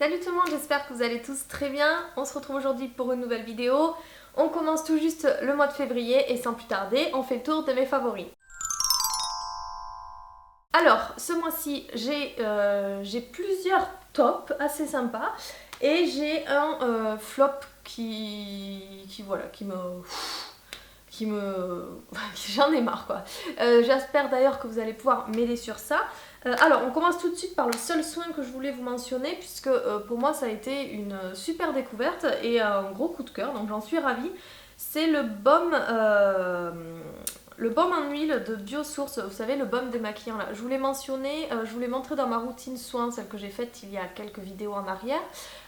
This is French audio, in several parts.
Salut tout le monde, j'espère que vous allez tous très bien. On se retrouve aujourd'hui pour une nouvelle vidéo. On commence tout juste le mois de février et sans plus tarder, on fait le tour de mes favoris. Alors, ce mois-ci, j'ai plusieurs tops assez sympas et j'ai un flop j'en ai marre quoi. J'espère d'ailleurs que vous allez pouvoir m'aider sur ça. Alors on commence tout de suite par le seul soin que je voulais vous mentionner puisque pour moi ça a été une super découverte et un gros coup de cœur, donc j'en suis ravie. C'est le baume en huile de Biosource, vous savez le baume démaquillant là. Je vous l'ai mentionné, je vous l'ai montré dans ma routine soin, celle que j'ai faite il y a quelques vidéos en arrière.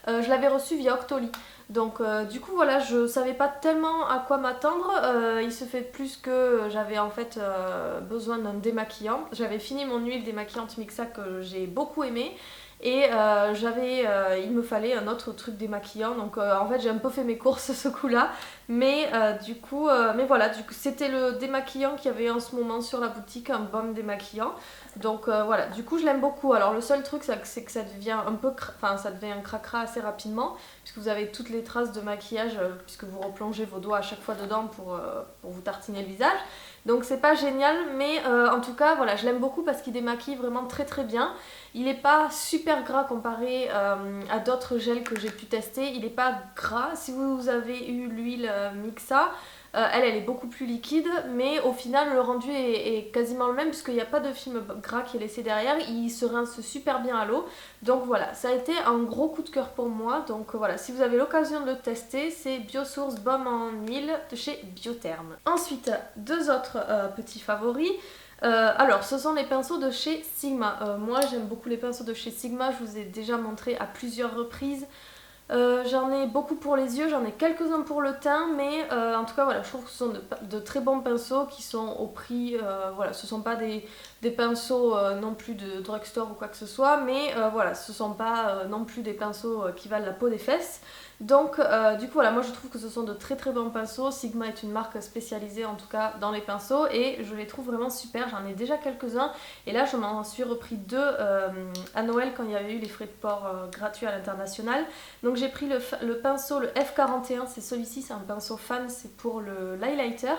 Je l'avais reçu via Octoly. Donc du coup voilà, je savais pas tellement à quoi m'attendre, il se fait plus que j'avais en fait besoin d'un démaquillant. J'avais fini mon huile démaquillante Mixa que j'ai beaucoup aimé et il me fallait un autre truc démaquillant, donc en fait j'ai un peu fait mes courses ce coup là, mais voilà, c'était le démaquillant qu'il y avait en ce moment sur la boutique, un baume démaquillant. Donc voilà, du coup je l'aime beaucoup. Alors le seul truc c'est que ça devient ça devient un cracra assez rapidement puisque vous avez toutes les traces de maquillage puisque vous replongez vos doigts à chaque fois dedans pour vous tartiner le visage. Donc c'est pas génial, mais en tout cas voilà, je l'aime beaucoup parce qu'il démaquille vraiment très très bien. Il n'est pas super gras comparé à d'autres gels que j'ai pu tester. Il n'est pas gras. Si vous avez eu l'huile Mixa, elle est beaucoup plus liquide, mais au final le rendu est quasiment le même puisqu'il n'y a pas de film gras qui est laissé derrière. Il se rince super bien à l'eau. Donc voilà, ça a été un gros coup de cœur pour moi. Donc voilà, si vous avez l'occasion de le tester, c'est Biosource Baume en huile de chez Biotherm. Ensuite, deux autres petits favoris. Alors, ce sont les pinceaux de chez Sigma. Moi, j'aime beaucoup les pinceaux de chez Sigma. Je vous ai déjà montré à plusieurs reprises. J'en ai beaucoup pour les yeux, j'en ai quelques-uns pour le teint, mais en tout cas voilà, je trouve que ce sont de très bons pinceaux qui sont au prix, voilà, ce sont pas des pinceaux non plus de drugstore ou quoi que ce soit, mais voilà, ce sont pas non plus des pinceaux qui valent la peau des fesses. Donc du coup voilà, moi je trouve que ce sont de très très bons pinceaux. Sigma est une marque spécialisée en tout cas dans les pinceaux et je les trouve vraiment super, j'en ai déjà quelques-uns et là je m'en suis repris deux à Noël quand il y avait eu les frais de port gratuits à l'international. Donc j'ai pris le pinceau, le F41, c'est celui-ci, c'est un pinceau fan, c'est pour l'highlighter.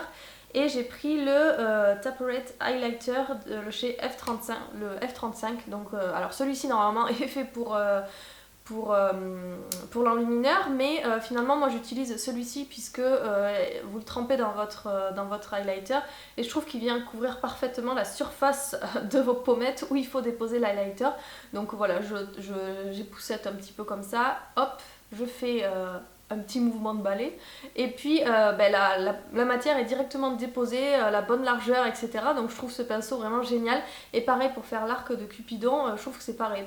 Et j'ai pris le Taperette Highlighter de chez F35, le F35. Donc alors celui-ci normalement est fait pour l'enlumineur, mais finalement moi j'utilise celui-ci puisque vous le trempez dans votre highlighter et je trouve qu'il vient couvrir parfaitement la surface de vos pommettes où il faut déposer l'highlighter. Donc voilà, j'époussette un petit peu comme ça, hop, je fais un petit mouvement de balai et puis la matière est directement déposée, la bonne largeur, etc. Donc je trouve ce pinceau vraiment génial. Et pareil pour faire l'arc de Cupidon, je trouve que c'est pareil,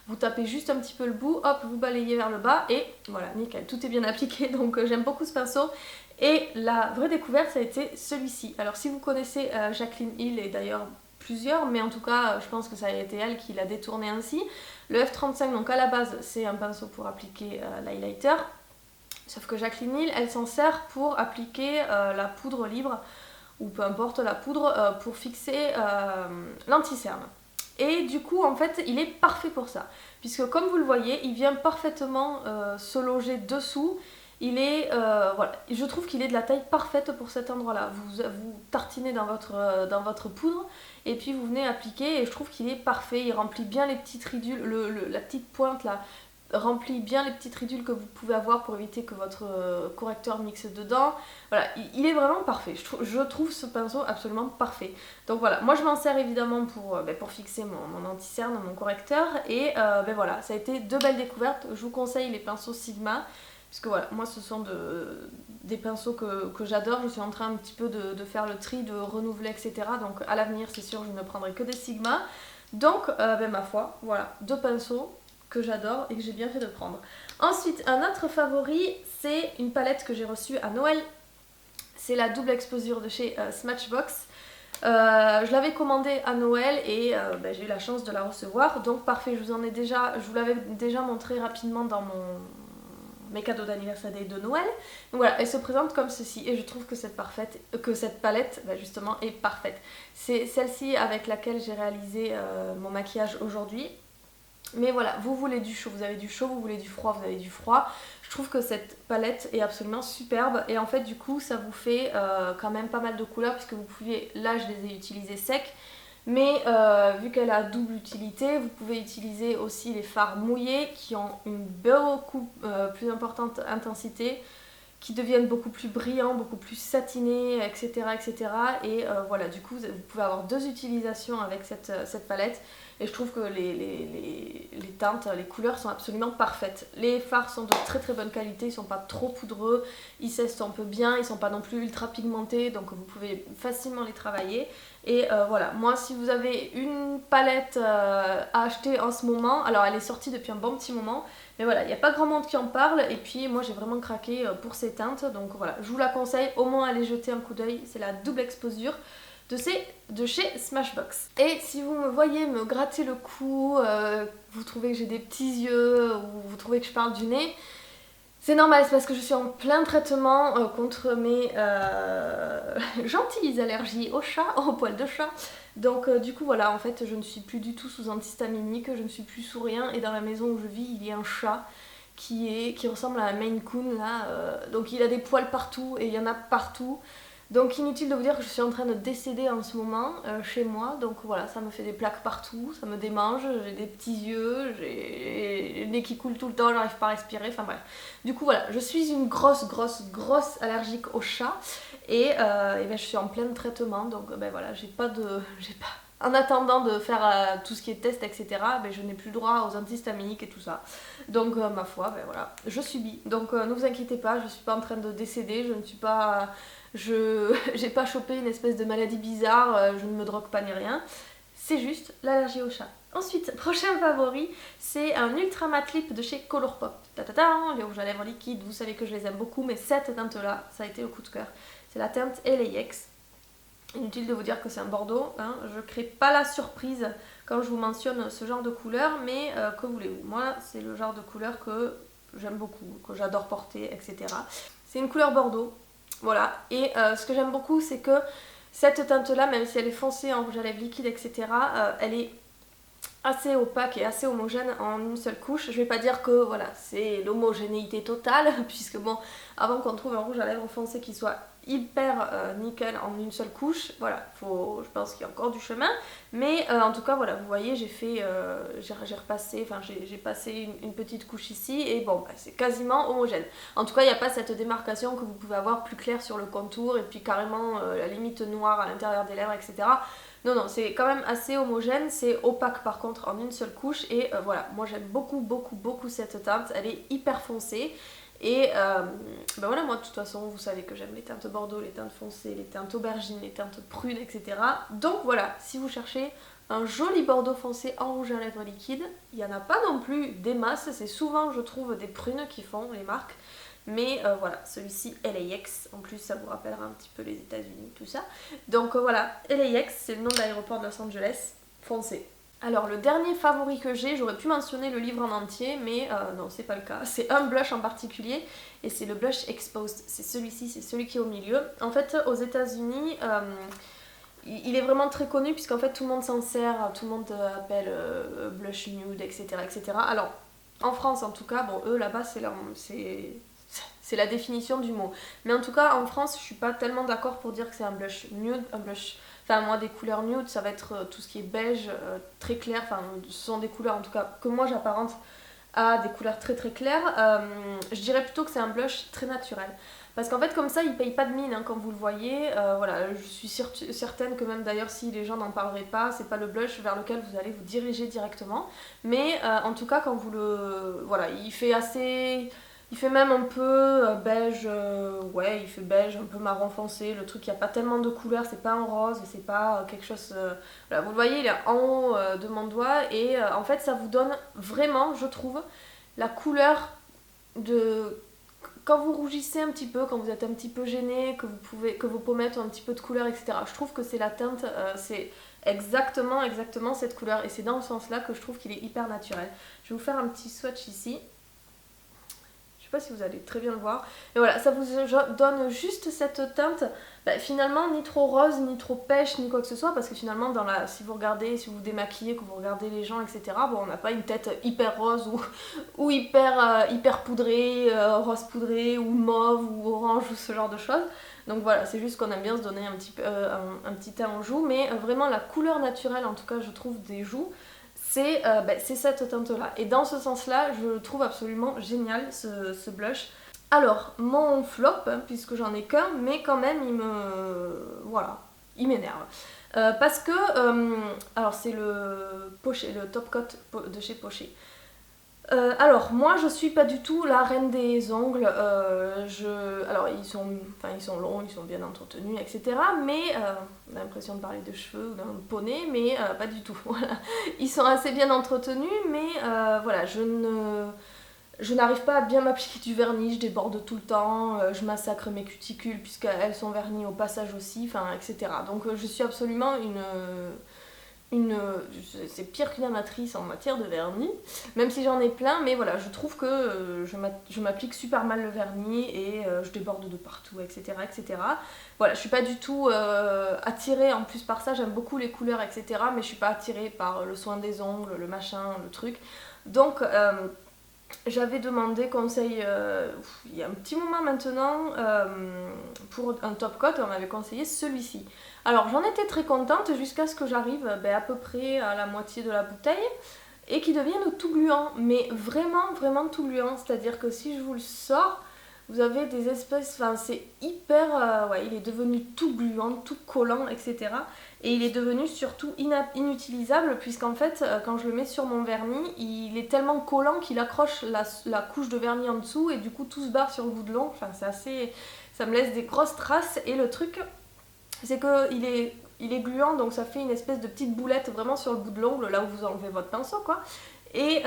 vous tapez juste un petit peu le bout, hop, vous balayez vers le bas et voilà, nickel, tout est bien appliqué. Donc j'aime beaucoup ce pinceau. Et la vraie découverte ça a été celui-ci. Alors si vous connaissez Jacqueline Hill et d'ailleurs plusieurs, mais en tout cas je pense que ça a été elle qui l'a détourné ainsi. Le F35 donc à la base c'est un pinceau pour appliquer l'highlighter. Sauf que Jacqueline Hill, elle s'en sert pour appliquer la poudre libre, ou peu importe la poudre, pour fixer l'anti-cerne. Et du coup, en fait, il est parfait pour ça. Puisque comme vous le voyez, il vient parfaitement se loger dessous. Voilà, je trouve qu'il est de la taille parfaite pour cet endroit-là. Vous tartinez dans votre poudre et puis vous venez appliquer et je trouve qu'il est parfait. Il remplit bien les petites ridules, la petite pointe là remplit bien les petites ridules que vous pouvez avoir pour éviter que votre correcteur mixe dedans. Voilà, il est vraiment parfait. Je trouve ce pinceau absolument parfait. Donc voilà, moi je m'en sers évidemment pour fixer mon anti-cerne, mon correcteur. Et voilà, ça a été deux belles découvertes. Je vous conseille les pinceaux Sigma. Parce que voilà, moi ce sont des pinceaux que j'adore. Je suis en train un petit peu de faire le tri, de renouveler, etc. Donc à l'avenir, c'est sûr, je ne prendrai que des Sigma. Donc, ma foi, voilà, deux pinceaux que j'adore et que j'ai bien fait de prendre. Ensuite, un autre favori, c'est une palette que j'ai reçue à Noël. C'est la double exposure de chez Smashbox. Je l'avais commandée à Noël et j'ai eu la chance de la recevoir. Donc parfait, je vous l'avais déjà montré rapidement dans mes cadeaux d'anniversaire de Noël. Donc voilà, elle se présente comme ceci et je trouve que cette palette justement est parfaite. C'est celle-ci avec laquelle j'ai réalisé mon maquillage aujourd'hui. Mais voilà, vous voulez du chaud, vous avez du chaud, vous voulez du froid, vous avez du froid. Je trouve que cette palette est absolument superbe et en fait du coup ça vous fait quand même pas mal de couleurs puisque vous pouvez, là je les ai utilisées secs, mais vu qu'elle a double utilité, vous pouvez utiliser aussi les fards mouillés qui ont une beaucoup plus importante intensité, qui deviennent beaucoup plus brillants, beaucoup plus satinés, etc. etc. Et voilà, du coup, vous pouvez avoir deux utilisations avec cette palette. Et je trouve que les teintes, les couleurs sont absolument parfaites. Les fards sont de très très bonne qualité, ils sont pas trop poudreux, ils s'estompent bien, ils sont pas non plus ultra pigmentés, donc vous pouvez facilement les travailler. Et voilà, moi si vous avez une palette à acheter en ce moment, alors elle est sortie depuis un bon petit moment, mais voilà, il n'y a pas grand monde qui en parle et puis moi j'ai vraiment craqué pour ces teintes, donc voilà, je vous la conseille, au moins allez jeter un coup d'œil, c'est la double exposure de chez Smashbox. Et si vous me voyez me gratter le cou, vous trouvez que j'ai des petits yeux ou vous trouvez que je parle du nez, c'est normal, c'est parce que je suis en plein traitement contre mes gentilles allergies au chat, aux poils de chat. Donc du coup voilà, en fait je ne suis plus du tout sous antihistaminique, je ne suis plus sous rien et dans la maison où je vis il y a un chat qui ressemble à un Maine Coon là, donc il a des poils partout et il y en a partout. Donc inutile de vous dire que je suis en train de décéder en ce moment chez moi, donc voilà, ça me fait des plaques partout, ça me démange, j'ai des petits yeux, j'ai le nez qui coule tout le temps, j'arrive pas à respirer, enfin bref. Du coup voilà, je suis une grosse allergique au chat et ben, je suis en plein traitement, donc ben voilà, j'ai pas... En attendant de faire tout ce qui est test, etc., ben, je n'ai plus le droit aux antihistaminiques et tout ça. Donc ma foi, ben voilà, je subis. Donc ne vous inquiétez pas, je suis pas en train de décéder, je ne suis pas... j'ai pas chopé une espèce de maladie bizarre, je ne me drogue pas ni rien. C'est juste l'allergie au chat. Ensuite, prochain favori, c'est un Ultra Matte Lip de chez Colourpop. Les rouges à lèvres liquides, vous savez que je les aime beaucoup, mais cette teinte-là, ça a été le coup de cœur. C'est la teinte LAX. Inutile de vous dire que c'est un bordeaux, hein. Je crée pas la surprise quand je vous mentionne ce genre de couleur, mais que voulez-vous, moi c'est le genre de couleur que j'aime beaucoup, que j'adore porter, etc. C'est une couleur bordeaux, voilà, et ce que j'aime beaucoup c'est que cette teinte là, même si elle est foncée en rouge à lèvres liquide, etc., elle est assez opaque et assez homogène en une seule couche. Je vais pas dire que voilà, c'est l'homogénéité totale, puisque bon, avant qu'on trouve un rouge à lèvres foncé qui soit hyper nickel en une seule couche, voilà, je pense qu'il y a encore du chemin, mais en tout cas voilà, vous voyez, j'ai passé une petite couche ici et bon, bah, c'est quasiment homogène. En tout cas, il n'y a pas cette démarcation que vous pouvez avoir plus claire sur le contour et puis carrément la limite noire à l'intérieur des lèvres, etc. Non, non, c'est quand même assez homogène, c'est opaque par contre en une seule couche et voilà, moi j'aime beaucoup cette teinte, elle est hyper foncée et ben voilà, moi de toute façon vous savez que j'aime les teintes bordeaux, les teintes foncées, les teintes aubergines, les teintes prunes, etc. Donc voilà, si vous cherchez un joli bordeaux foncé en rouge à lèvres liquide, il n'y en a pas non plus des masses, c'est souvent je trouve des prunes qui font les marques. Mais voilà, celui-ci LAX, en plus ça vous rappellera un petit peu les États-Unis, tout ça. Donc voilà, LAX, c'est le nom de l'aéroport de Los Angeles, foncé. Alors le dernier favori que j'ai, j'aurais pu mentionner le livre en entier, mais non, c'est pas le cas. C'est un blush en particulier, et c'est le blush Exposed. C'est celui-ci, c'est celui qui est au milieu. En fait, aux États-Unis, il est vraiment très connu, puisqu'en fait tout le monde s'en sert, tout le monde appelle blush nude, etc., etc. Alors, en France en tout cas, bon, eux là-bas, c'est la définition du mot. Mais en tout cas, en France, je suis pas tellement d'accord pour dire que c'est un blush nude, un blush... Enfin, moi, des couleurs nude, ça va être tout ce qui est beige, très clair. Enfin, ce sont des couleurs, en tout cas, que moi, j'apparente à des couleurs très claires. Je dirais plutôt que c'est un blush très naturel. Parce qu'en fait, comme ça, il paye pas de mine, hein, comme vous le voyez. Voilà, je suis certaine que même d'ailleurs, si les gens n'en parleraient pas, c'est pas le blush vers lequel vous allez vous diriger directement. Mais en tout cas, quand vous le... Voilà, il fait assez... Il fait même un peu beige, ouais, il fait beige, un peu marron foncé, le truc, il n'y a pas tellement de couleurs, c'est pas en rose, c'est pas quelque chose... Voilà, vous le voyez, il est en haut de mon doigt et en fait ça vous donne vraiment, je trouve, la couleur de... Quand vous rougissez un petit peu, quand vous êtes un petit peu gêné, que vos pommettes ont un petit peu de couleur, etc. Je trouve que c'est la teinte, c'est exactement cette couleur et c'est dans ce sens-là que je trouve qu'il est hyper naturel. Je vais vous faire un petit swatch ici. pas si vous allez très bien le voir. Et voilà, ça vous donne juste cette teinte, finalement ni trop rose, ni trop pêche, ni quoi que ce soit, parce que finalement si vous regardez, si vous vous démaquillez, que vous regardez les gens, etc., bon, on n'a pas une tête hyper rose ou hyper poudrée, rose poudrée, ou mauve, ou orange, ou ce genre de choses. Donc voilà, c'est juste qu'on aime bien se donner un petit teint en joue, mais vraiment la couleur naturelle, en tout cas je trouve, des joues, c'est cette teinte-là. Et dans ce sens-là, je le trouve absolument génial, ce blush. Alors, mon flop, puisque j'en ai qu'un, mais quand même, voilà, il m'énerve. Parce que, alors c'est le Top Coat de chez Poché. Alors, moi je suis pas du tout la reine des ongles. Alors, ils sont longs, ils sont bien entretenus, etc. Mais on a l'impression de parler de cheveux ou d'un poney, mais pas du tout. Voilà. Ils sont assez bien entretenus, mais voilà, je n'arrive pas à bien m'appliquer du vernis, je déborde tout le temps, je massacre mes cuticules puisqu'elles sont vernies au passage aussi, etc. Donc je suis absolument c'est pire qu'une amatrice en matière de vernis, même si j'en ai plein, mais voilà, je trouve que je m'applique super mal le vernis et je déborde de partout, etc., etc. Voilà, je suis pas du tout attirée en plus par ça, j'aime beaucoup les couleurs, etc., mais je suis pas attirée par le soin des ongles, le machin, le truc. Donc j'avais demandé conseil il y a un petit moment maintenant pour un top coat, on m'avait conseillé celui-ci. Alors j'en étais très contente jusqu'à ce que j'arrive à peu près à la moitié de la bouteille et qu'il devienne tout gluant, mais vraiment vraiment tout gluant, c'est-à-dire que si je vous le sors, vous avez des espèces, c'est hyper, ouais, il est devenu tout gluant, tout collant, etc. Et il est devenu surtout inutilisable puisqu'en fait, quand je le mets sur mon vernis, il est tellement collant qu'il accroche la couche de vernis en dessous et du coup tout se barre sur le bout de l'ongle. Enfin, c'est assez, ça me laisse des grosses traces et le truc, c'est qu'il est gluant, donc ça fait une espèce de petite boulette vraiment sur le bout de l'ongle, là où vous enlevez votre pinceau, quoi. Et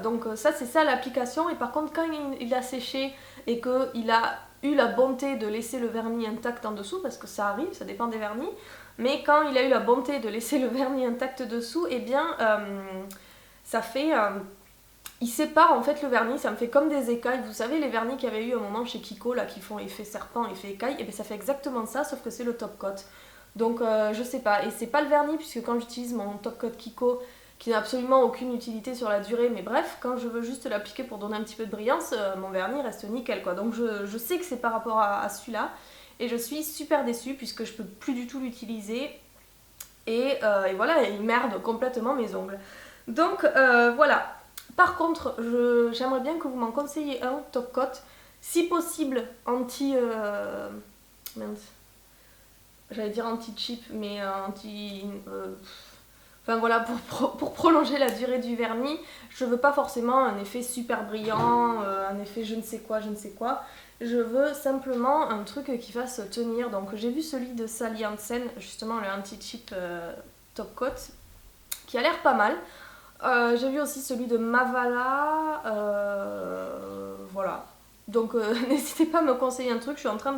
donc ça, c'est ça l'application. Et par contre, quand il a séché et qu'il a eu la bonté de laisser le vernis intact en dessous, parce que ça arrive, ça dépend des vernis, mais quand il a eu la bonté de laisser le vernis intact dessous, eh bien ça fait... il sépare en fait le vernis, ça me fait comme des écailles. Vous savez les vernis qu'il y avait eu un moment chez Kiko là, qui font effet serpent, effet écaille, et bien ça fait exactement ça, sauf que c'est le top coat. Donc je sais pas, et c'est pas le vernis, puisque quand j'utilise mon top coat Kiko, qui n'a absolument aucune utilité sur la durée, mais bref, quand je veux juste l'appliquer pour donner un petit peu de brillance, mon vernis reste nickel, quoi. Donc je sais que c'est par rapport à celui-là, et je suis super déçue puisque je peux plus du tout l'utiliser, et voilà, il merde complètement mes ongles. Donc voilà. Par contre, j'aimerais bien que vous m'en conseilliez un top coat, si possible anti... mince. J'allais dire anti-chip, mais anti... Enfin voilà, pour prolonger la durée du vernis, je veux pas forcément un effet super brillant, un effet je ne sais quoi, je veux simplement un truc qui fasse tenir. Donc j'ai vu celui de Sally Hansen, justement le anti-chip top coat, qui a l'air pas mal. J'ai vu aussi celui de Mavala, voilà. Donc n'hésitez pas à me conseiller un truc, je suis en train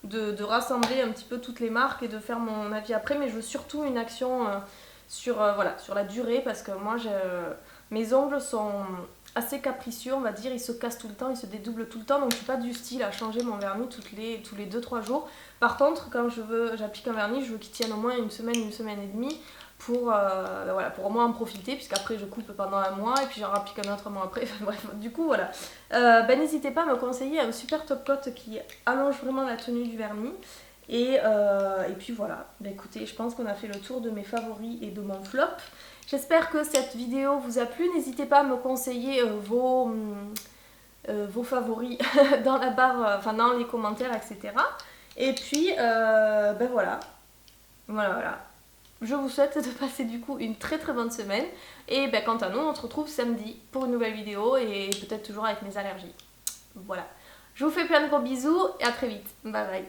de rassembler un petit peu toutes les marques et de faire mon avis après, mais je veux surtout une action... sur la durée, parce que moi mes ongles sont assez capricieux, on va dire, ils se cassent tout le temps, ils se dédoublent tout le temps, donc je suis pas du style à changer mon vernis tous les 2-3 jours. Par contre, quand j'applique un vernis, je veux qu'il tienne au moins une semaine et demie pour au moins en profiter, puisqu'après je coupe pendant un mois et puis j'en rapplique un autre mois après. Bref, du coup voilà. N'hésitez pas à me conseiller un super top coat qui allonge vraiment la tenue du vernis. Et puis voilà, écoutez, je pense qu'on a fait le tour de mes favoris et de mon flop. J'espère que cette vidéo vous a plu. N'hésitez pas à me conseiller vos favoris dans la barre, dans les commentaires, etc. Et puis, voilà. Je vous souhaite de passer du coup une très très bonne semaine. Et quant à nous, on se retrouve samedi pour une nouvelle vidéo et peut-être toujours avec mes allergies. Voilà. Je vous fais plein de gros bisous et à très vite. Bye bye.